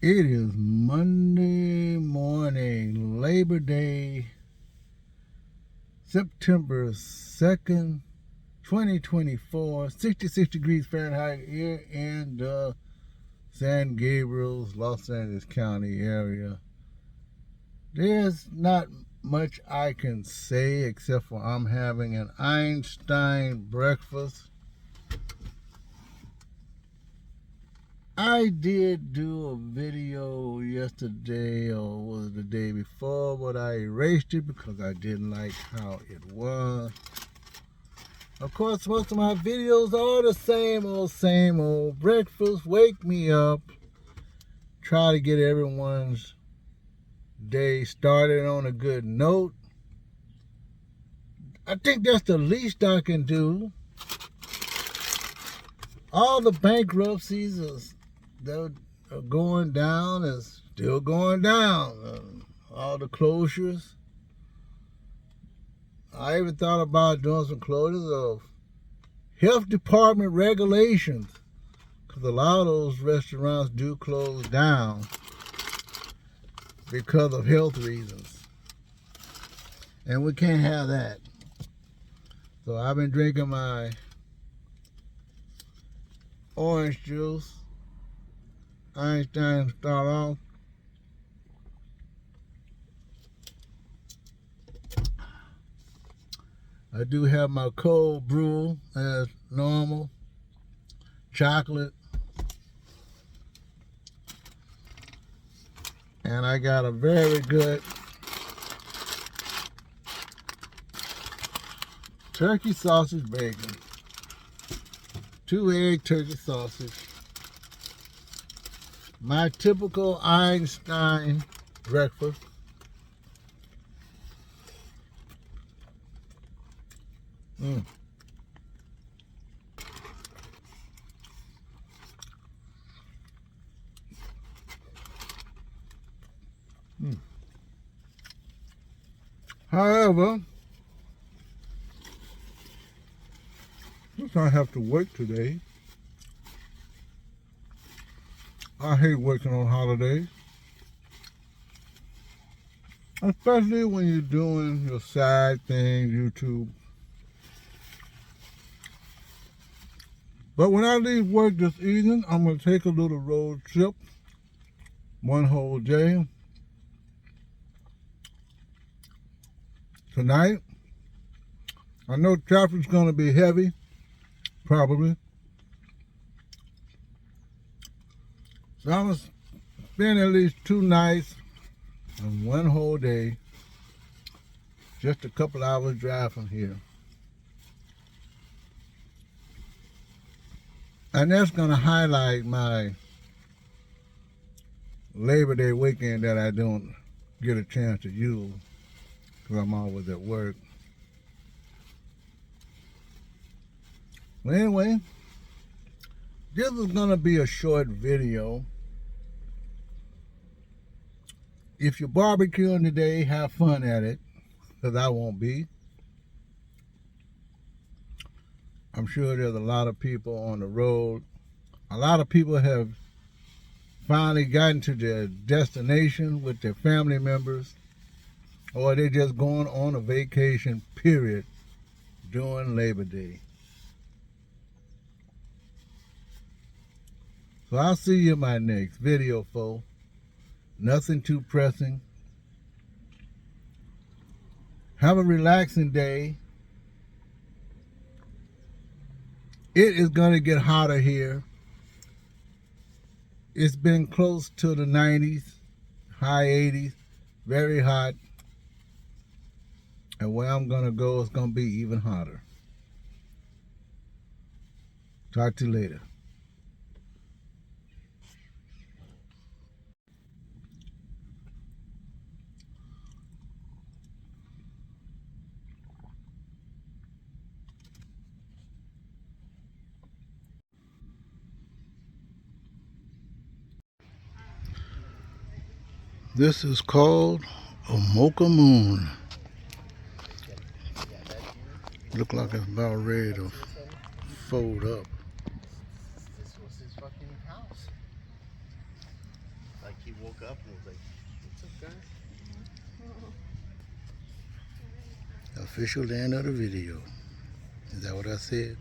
It is Monday morning, Labor Day, September 2nd, 2024, 66 degrees Fahrenheit here in the San Gabriel's, Los Angeles County area. There's not much I can say except for I'm having an Einstein breakfast. I did do a video yesterday, or was it the day before, but I erased it because I didn't like how it was. Of course, most of my videos are the same old. Breakfast, wake me up, try to get everyone's day started on a good note. I think that's the least I can do. All the bankruptcies that are going down is still going down. All the closures. I even thought about doing some closures of health department regulations, because a lot of those restaurants do close down because of health reasons, and we can't have that. So I've been drinking my orange juice, Einstein start off. I do have my cold brew as normal, chocolate, and I got a very good turkey sausage bacon, 2-egg turkey sausage, my typical Einstein breakfast. However, since I have to work today, I hate working on holidays, especially when you're doing your side thing, YouTube. But when I leave work this evening, I'm going to take a little road trip, one whole day. Tonight, I know traffic's going to be heavy, probably. So I'm going to spend at least 2 nights and one whole day, just a couple hours drive from here. And that's going to highlight my Labor Day weekend that I don't get a chance to use because I'm always at work. Well, anyway, this is going to be a short video. If you're barbecuing today, have fun at it, because I won't be. I'm sure there's a lot of people on the road. A lot of people have finally gotten to their destination with their family members, or they're just going on a vacation, period, during Labor Day. So I'll see you in my next video, folks. Nothing too pressing. Have a relaxing day. It is going to get hotter here. It's been close to the 90s, high 80s, very hot. And where I'm going to go, it's going to be even hotter. Talk to you later. This is called a mocha moon. Look like it's about ready to fold up. This was his fucking house. Like woke up and was like, "What's up, guys?" Official end of the video. Is that what I said?